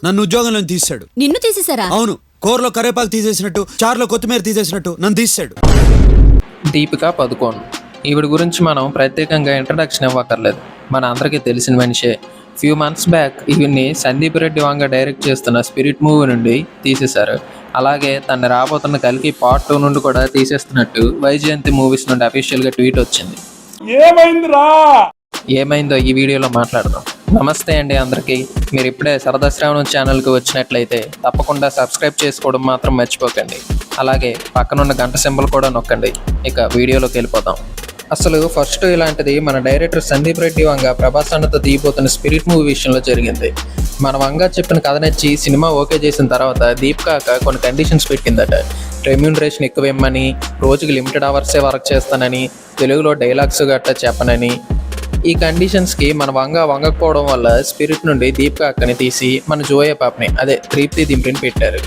నన్ను ఉద్యోగంలో తీసాడు. నిన్ను తీసేశారా? అవును, కూరలో కరేపాకు తీసేసినట్టు, చారులో కొత్తిమీర తీసేసినట్టు నన్ను తీసాడు. దీపికా పదుకోన్, ఈవిడ గురించి మనం ప్రత్యేకంగా ఇంట్రడక్షన్ ఇవ్వక్కర్లేదు, మన అందరికీ తెలిసిన మనిషే. ఫ్యూ మంత్స్ బ్యాక్ ఈవిడ్ని సందీప్ రెడ్డి వంగ డైరెక్ట్ చేస్తున్న స్పిరిట్ మూవీ నుండి తీసేశారు. అలాగే తను రాబోతున్న కల్కి పార్ట్ 2 నుండి కూడా తీసేస్తున్నట్టు వైజయంతి మూవీస్ నుండి అఫీషియల్గా ట్వీట్ వచ్చింది. ఏమైందో ఈ వీడియోలో మాట్లాడదాం. నమస్తే అండి అందరికీ. మీరు ఇప్పుడే సరదా శ్రావణం ఛానల్కి వచ్చినట్లయితే తప్పకుండా సబ్స్క్రైబ్ చేసుకోవడం మాత్రం మర్చిపోకండి. అలాగే పక్కనున్న గంట సింబల్ కూడా నొక్కండి. ఇక వీడియోలోకి వెళ్ళిపోదాం. అసలు ఫస్ట్ ఇలాంటిది మన డైరెక్టర్ సందీప్ రెడ్డి వంగ ప్రభాస్ అన్నతో తీయబోతున్న స్పిరిట్ మూవీ విషయంలో జరిగింది. మన వంగ చెప్పిన కథ నచ్చి సినిమా ఓకే చేసిన తర్వాత దీపికా కొన్ని కండిషన్స్ పెట్టిందట. రెమ్యూనరేషన్ ఎక్కువ ఇమ్మని, రోజుకి లిమిటెడ్ అవర్సే వర్క్ చేస్తానని, తెలుగులో డైలాగ్స్ గట్టా చెప్పనని. ఈ కండిషన్స్కి మన వంగకపోవడం వల్ల స్పిరిట్ నుండి దీపికా అక్కని తీసి మన జోయా పాపని, అదే త్రిప్తి దింపిని పెట్టారు.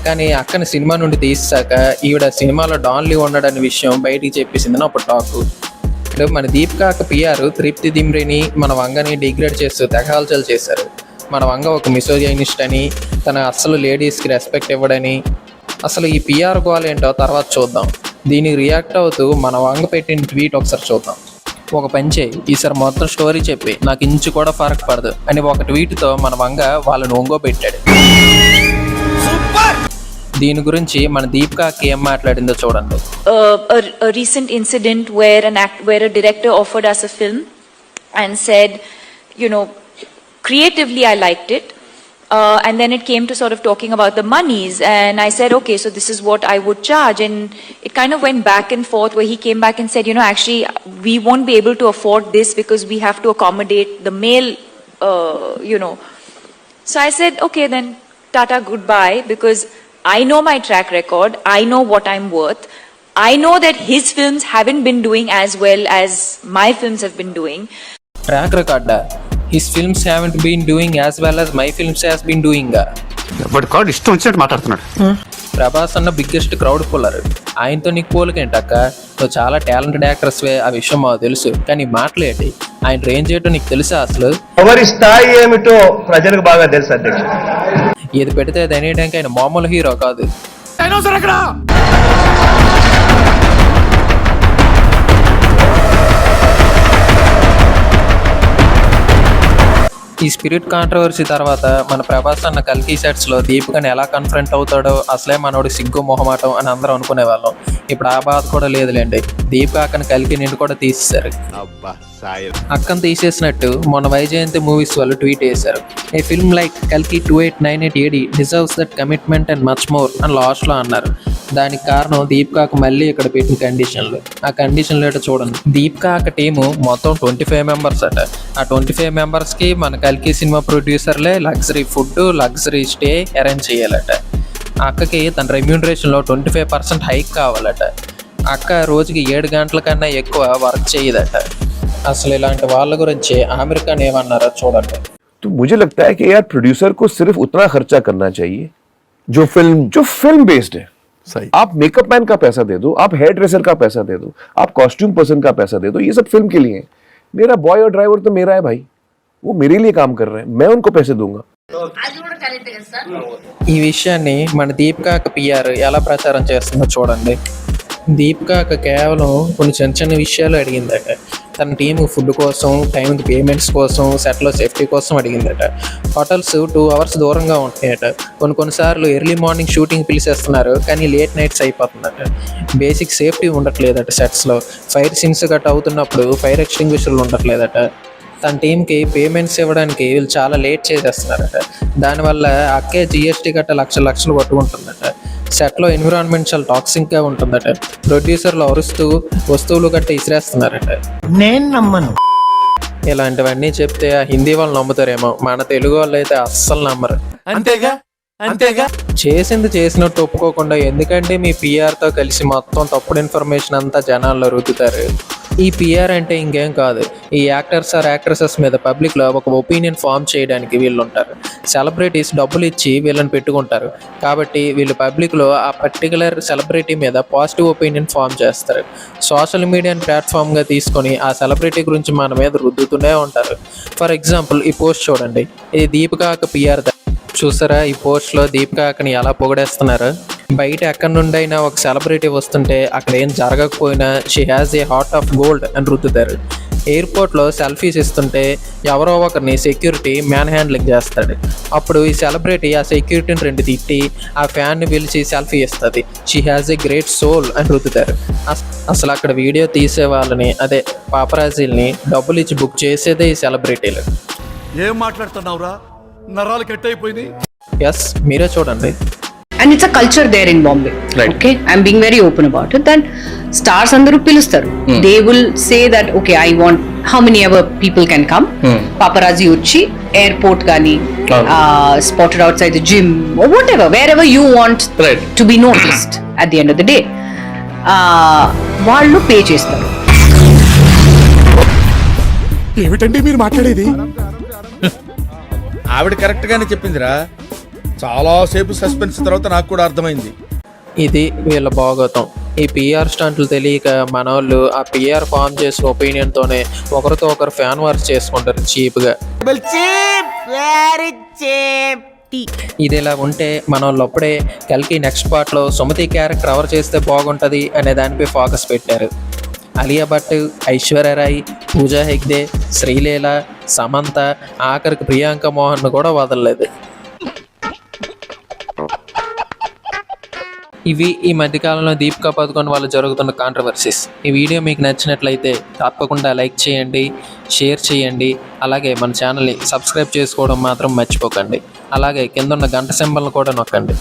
కానీ అక్కని సినిమా నుండి తీసాక ఈవిడ సినిమాలో డాన్లీ ఉండడని విషయం బయటికి చెప్పేసిందని ఒక టాక్. మన దీపికా పిఆర్ త్రిప్తి దిమ్రిని మన వంగని డిగ్రేడ్ చేస్తూ తెగహల్చల్ చేశారు. మన వంగ ఒక మిసోజైనిస్ట్ అని, తన అస్సలు లేడీస్కి రెస్పెక్ట్ ఇవ్వడని. అసలు ఈ పిఆర్ గోల్ ఏంటో తర్వాత చూద్దాం. దీనికి రియాక్ట్ అవుతూ మన వంగ పెట్టిన ట్వీట్ ఒకసారి చూద్దాం. ఒక పంచే ఈసారి మొత్తం స్టోరీ చెప్పి నాకు ఇంచు కూడా ఫరక్ పడదు అని ఒక ట్వీట్తో మన వంగ వాళ్ళని ఒంగో పెట్టాడు. దీని గురించి మన దీపికాకి ఏం మాట్లాడిందో చూడండి. A recent incident where a director offered us a film and said, you know, creatively I liked it. And then it came to sort of talking about the monies, and I said, okay, so this is what I would charge. And it kind of went back and forth where he came back and said, you know, actually we won't be able to afford this because we have to accommodate the male, you know. So I said, okay, then tata goodbye, because I know my track record, I know what I'm worth. I know that his films haven't been doing as well as my films have been doing. Track record? His films haven't been doing as well as my films has been doing. But card ఇష్టం వచ్చినట్టు మాట్లాడుతున్నాడు. ప్రభాస్ అన్న biggest crowd puller. ఆయనతో నీకు పోలికేంటక్క? నువ్వు చాలా talented యాక్టర్స్వే, ఆ విషయం మాకు తెలుసు. కానీ మాట్లాడేటి ఆయన రేంజ్ ఏంటో నీకు తెలుసా? అసలు ఎవరి స్థాయి ఏమిటో ప్రజలకు బాగా తెలుసు అధ్యక్ష. ఏది పెడితే అది అనేయడానికి ఆయన మామూలు హీరో కాదు. ఈ స్పిరిట్ కాంట్రవర్సీ తర్వాత మన ప్రభాస్ అన్న కల్కి సెట్స్లో దీపికని ఎలా కన్ఫ్రంట్ అవుతాడో, అసలే మనోడు సిగ్గు మొహమాటం అని అందరూ అనుకునే వాళ్ళం. ఇప్పుడు ఆ బాధ కూడా లేదులేండి. దీపిక అక్కని కల్కి నిండు కూడా తీసేశారు. అక్కను తీసేసినట్టు మొన్న వైజయంతి మూవీస్ వాళ్ళు ట్వీట్ చేశారు. ఏ ఫిల్మ్ లైక్ కల్కి 2898 AD deserves that commitment and much more అని లాస్ట్లో అన్నారు. దానికి కారణం దీపికాకు మళ్ళీ ఇక్కడ పెట్టిన కండిషన్లు. ఆ కండిషన్లు ఏంటో చూడండి. దీపికా అక్క టీము మొత్తం 25 మెంబర్స్ అట. ఆ 25 మెంబర్స్కి మన కల్కి సినిమా ప్రొడ్యూసర్లే luxury food, luxury stay arrange చేయాలట. అక్కకి తన రెమ్యూనరేషన్లో 25% హైక్ కావాలట. అక్క రోజుకి 7 గంటల కన్నా ఎక్కువ వర్క్ చేయదట. అసలు ఇలాంటి వాళ్ళ గురించి ఆమిర్ ఖాన్ ఏమన్నారో చూడండి. तो मुझे लगता है कि यार प्रोड्यूसर को सिर्फ उतना खर्चा करना चाहिए जो फिल्म बेस्ड है. सही. आप मेकअप मैन का पैसा दे दो, आप हेयर ड्रेसर का पैसा दे दो, आप कॉस्ट्यूम पर्सन का पैसा दे दो. ये सब फिल्म के लिए है. मेरा बॉय और ड्राइवर तो मेरा है भाई, वो मेरे लिए काम कर रहे हैं, मैं उनको पैसे दूंगा. ఈ విషయాన్ని మన దీపికా పిఆర్ ఎలా ప్రచారం చేస్తుందో చూడండి. దీపికా కేవలం కొన్ని చిన్న విషయాలు అడిగిందట. తన టీము ఫుడ్ కోసం, టైంకి పేమెంట్స్ కోసం, సెట్లో సేఫ్టీ కోసం అడిగిందట. హోటల్స్ 2 hours దూరంగా ఉంటాయట. కొన్నిసార్లు ఎర్లీ మార్నింగ్ షూటింగ్ పిలిచేస్తున్నారు, కానీ లేట్ నైట్స్ అయిపోతుందట. బేసిక్ సేఫ్టీ ఉండట్లేదట సెట్స్లో. ఫైర్ సీన్స్ గట్ట అవుతున్నప్పుడు ఫైర్ ఎక్స్టింగ్విషర్లు ఉండట్లేదట. తన టీంకి పేమెంట్స్ ఇవ్వడానికి వీళ్ళు చాలా లేట్ చేసేస్తున్నారట. దానివల్ల అక్కే GST గట్ట లక్షలు కొట్టుకుంటుందట. సెట్లో ఎన్విరాన్మెంట్ చాలా టాక్సిక్గా ఉంటుందట. ప్రొడ్యూసర్లు అరుస్తూ వస్తువులు గట్ట ఇసిరేస్తున్నారట. నేను నమ్మను. ఇలాంటివన్నీ చెప్తే ఆ హిందీ వాళ్ళు నమ్ముతారేమో, మన తెలుగు వాళ్ళు అయితే అస్సలు నమ్మరు. అంతేగా చేసింది చేసినట్టు ఒప్పుకోకుండా ఎందుకంటే మీ పిఆర్తో కలిసి మొత్తం తప్పుడు ఇన్ఫర్మేషన్ అంతా జనాల్లో రుద్దుతారు. ఈ పిఆర్ అంటే ఇంకేం కాదు, ఈ యాక్టర్స్ ఆర్ యాక్ట్రెసెస్ మీద పబ్లిక్లో ఒక ఒపీనియన్ ఫామ్ చేయడానికి వీళ్ళు ఉంటారు. సెలబ్రిటీస్ డబ్బులు ఇచ్చి వీళ్ళని పెట్టుకుంటారు కాబట్టి వీళ్ళు పబ్లిక్లో ఆ పర్టికులర్ సెలబ్రిటీ మీద పాజిటివ్ ఒపీనియన్ ఫామ్ చేస్తారు. సోషల్ మీడియాని ప్లాట్ఫామ్గా తీసుకొని ఆ సెలబ్రిటీ గురించి మన మీద రుద్దుతూనే ఉంటారు. ఫర్ ఎగ్జాంపుల్ ఈ పోస్ట్ చూడండి, ఇది దీపికా పిఆర్ చూసారా ఈ పోస్ట్లో దీపికాని ఎలా పొగడేస్తున్నారు. బయట ఎక్కడి నుండైనా ఒక సెలబ్రిటీ వస్తుంటే అక్కడ ఏం జరగకపోయినా she has A heart of gold అని రుద్దుతారు. ఎయిర్పోర్ట్లో సెల్ఫీస్ ఇస్తుంటే ఎవరో ఒకరిని సెక్యూరిటీ మ్యాన్ హ్యాండ్లింగ్ చేస్తాడు. అప్పుడు ఈ సెలబ్రిటీ ఆ సెక్యూరిటీని 2 తిట్టి ఆ ఫ్యాన్ని పిలిచి సెల్ఫీ ఇస్తుంది. She has a great soul అని రుద్దుతారు. అసలు అక్కడ వీడియో తీసే వాళ్ళని, అదే పాపరాజీల్ని డబ్బులు ఇచ్చి బుక్ చేసేదే ఈ సెలబ్రిటీలు. ఏం మాట్లాడుతున్నావురా, నరాలు కట్ అయిపోయింది. ఎస్, మీరే చూడండి. And it's a culture there in Bombay. Right. Okay, I'm being very open about it. That stars andaru pilustaru. They will say that okay, I want how many ever people can come. Paparazzi uchi airport gani, spotted outside the gym or whatever, wherever you want Right. to be noticed. At the end of the day, వాళ్ళు pay చేస్తారు. ఏమిటండి మీరు మాట్లాడేది? ఆవిడ correct గానే చెప్పిందిరా. చాలా సేపు suspense తర్వాత నాకు కూడా అర్థమైంది. ఇది వీళ్ళ భాగోతం. ఈ పిఆర్ స్టంట్లు తెలియక మనోళ్ళు ఆ పిఆర్ ఫామ్ చేసిన ఒపీనియన్తోనే ఒకరితో ఒకరు ఫ్యాన్ వార్స్ చేసుకుంటారు చీప్గా. ఇది ఇలా ఉంటే మనోళ్ళు అప్పుడే కల్కి నెక్స్ట్ పార్ట్లో సుమతి క్యారెక్టర్ ఎవరు చేస్తే బాగుంటుంది అనే దానిపై ఫోకస్ పెట్టారు. అలియా భట్, ఐశ్వర్య రాయ్, పూజా హెగ్డే, శ్రీలీల, సమంత, ఆఖరికి ప్రియాంక మోహన్ కూడా వదలలేదు. ఇవి ఈ మధ్యకాలంలో దీపికా పదుకొనే వాళ్ళు జరుగుతున్న కాంట్రవర్సీస్. ఈ వీడియో మీకు నచ్చినట్లయితే తప్పకుండా లైక్ చేయండి, షేర్ చేయండి. అలాగే మన ఛానల్ని సబ్స్క్రైబ్ చేసుకోవడం మాత్రం మర్చిపోకండి. అలాగే కింద ఉన్న గంట సింబల్ని కూడా నొక్కండి.